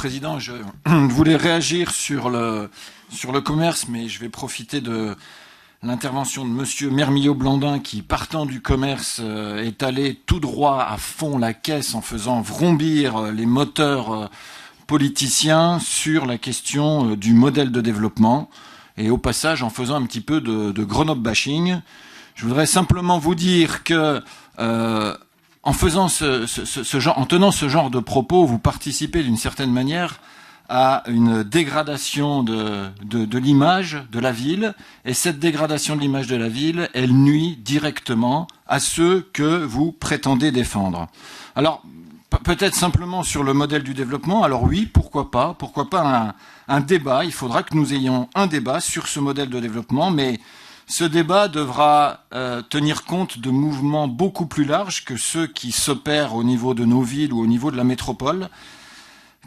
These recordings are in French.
Président. Je voulais réagir sur le commerce, mais je vais profiter de l'intervention de Monsieur Mermillod-Blandin qui, partant du commerce, est allé tout droit à fond la caisse en faisant vrombir les moteurs politiciens sur la question du modèle de développement et au passage en faisant un petit peu de Grenoble bashing. Je voudrais simplement vous dire que en faisant en tenant ce genre de propos, vous participez d'une certaine manière à une dégradation de l'image de la ville, et cette dégradation de l'image de la ville, elle nuit directement à ceux que vous prétendez défendre. Alors, peut-être simplement sur le modèle du développement, alors oui, pourquoi pas un débat, il faudra que nous ayons un débat sur ce modèle de développement, mais ce débat devra tenir compte de mouvements beaucoup plus larges que ceux qui s'opèrent au niveau de nos villes ou au niveau de la métropole,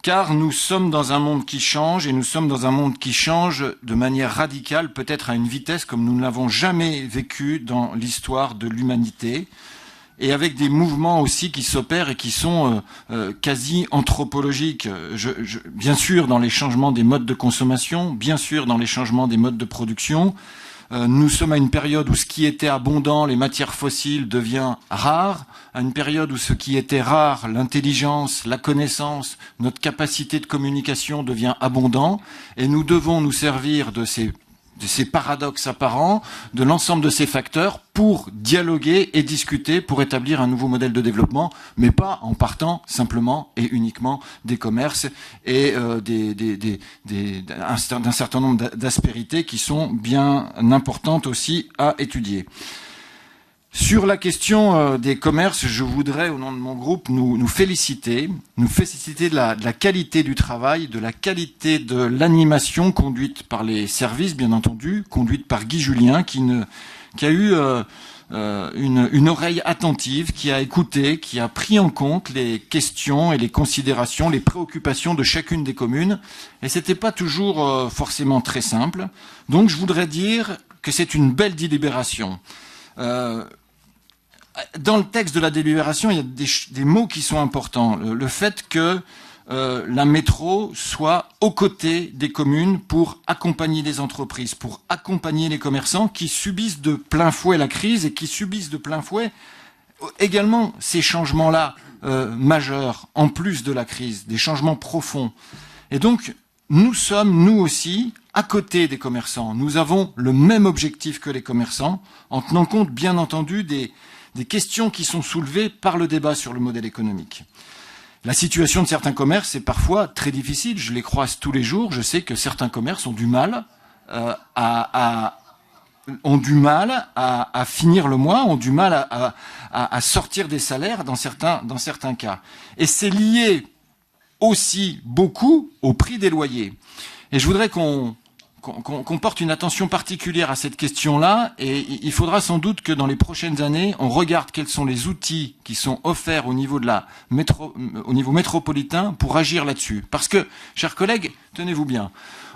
car nous sommes dans un monde qui change, et nous sommes dans un monde qui change de manière radicale, peut-être à une vitesse comme nous ne l'avons jamais vécu dans l'histoire de l'humanité, et avec des mouvements aussi qui s'opèrent et qui sont quasi anthropologiques. Bien sûr dans les changements des modes de consommation, bien sûr dans les changements des modes de production. Nous sommes à une période où ce qui était abondant, les matières fossiles, devient rare, à une période où ce qui était rare, l'intelligence, la connaissance, notre capacité de communication devient abondant, et nous devons nous servir de ces paradoxes apparents, de l'ensemble de ces facteurs pour dialoguer et discuter, pour établir un nouveau modèle de développement, mais pas en partant simplement et uniquement des commerces et d'un certain nombre d'aspérités qui sont bien importantes aussi à étudier. Sur la question des commerces, je voudrais, au nom de mon groupe, nous féliciter de la qualité du travail, de la qualité de l'animation conduite par les services, bien entendu, conduite par Guy Julien, qui a eu une oreille attentive, qui a écouté, qui a pris en compte les questions et les considérations, les préoccupations de chacune des communes. Et c'était pas toujours forcément très simple. Donc je voudrais dire que c'est une belle délibération. Dans le texte de la délibération, il y a des mots qui sont importants. Le fait que la métro soit aux côtés des communes pour accompagner les entreprises, pour accompagner les commerçants qui subissent de plein fouet la crise et qui subissent de plein fouet également ces changements-là majeurs, en plus de la crise, des changements profonds. Et donc, nous sommes, nous aussi, à côté des commerçants. Nous avons le même objectif que les commerçants, en tenant compte, bien entendu, des questions qui sont soulevées par le débat sur le modèle économique. La situation de certains commerces est parfois très difficile. Je les croise tous les jours. Je sais que certains commerces ont du mal à finir le mois, ont du mal à sortir des salaires dans certains cas. Et c'est lié aussi beaucoup au prix des loyers. Et je voudrais qu'on porte une attention particulière à cette question-là, et il faudra sans doute que dans les prochaines années, on regarde quels sont les outils qui sont offerts au niveau au niveau métropolitain pour agir là-dessus. Parce que, chers collègues, tenez-vous bien,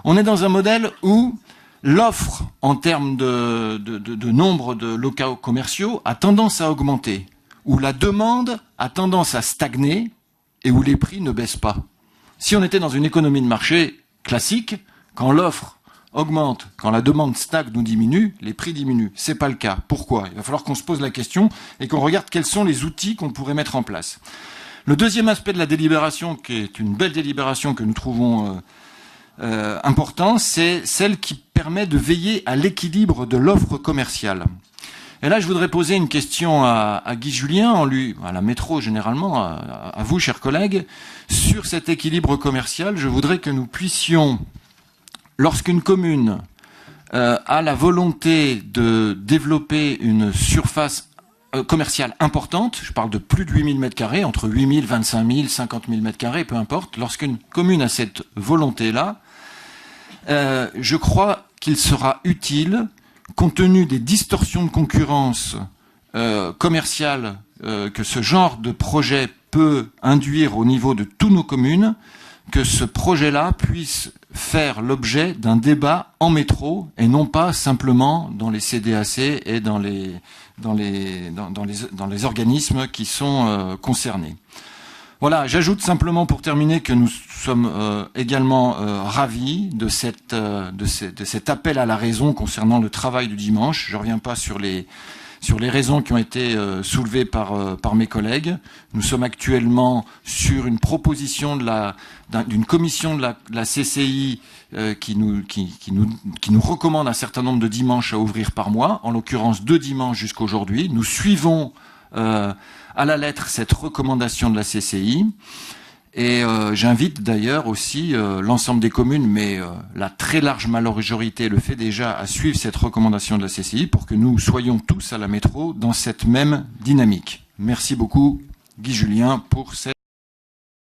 on est dans un modèle où l'offre en termes de nombre de locaux commerciaux a tendance à augmenter, où la demande a tendance à stagner et où les prix ne baissent pas. Si on était dans une économie de marché classique, quand l'offre augmente, quand la demande stagne ou diminue, les prix diminuent. C'est pas le cas. Pourquoi? Il va falloir qu'on se pose la question et qu'on regarde quels sont les outils qu'on pourrait mettre en place. Le deuxième aspect de la délibération, qui est une belle délibération que nous trouvons important, c'est celle qui permet de veiller à l'équilibre de l'offre commerciale. Et là, je voudrais poser une question à Guy Julien, à la métro généralement, à vous, chers collègues, sur cet équilibre commercial. Je voudrais que nous puissions, lorsqu'une commune a la volonté de développer une surface commerciale importante, je parle de plus de 8000 m², entre 8000, 25 000, 50 000 m², peu importe, lorsqu'une commune a cette volonté-là, je crois qu'il sera utile, compte tenu des distorsions de concurrence commerciale que ce genre de projet peut induire au niveau de toutes nos communes, que ce projet-là puisse faire l'objet d'un débat en métro et non pas simplement dans les CDAC et dans les organismes qui sont concernés. Voilà, j'ajoute simplement pour terminer que nous sommes également ravis de cet appel à la raison concernant le travail du dimanche. Je ne reviens pas sur les raisons qui ont été soulevées par mes collègues. Nous sommes actuellement sur une proposition d'une commission de la CCI qui nous recommande un certain nombre de dimanches à ouvrir par mois, en l'occurrence 2 dimanches jusqu'aujourd'hui. Nous suivons à la lettre cette recommandation de la CCI. Et j'invite d'ailleurs aussi l'ensemble des communes, mais la très large majorité le fait déjà, à suivre cette recommandation de la CCI pour que nous soyons tous à la métro dans cette même dynamique. Merci beaucoup, Guy Julien, pour cette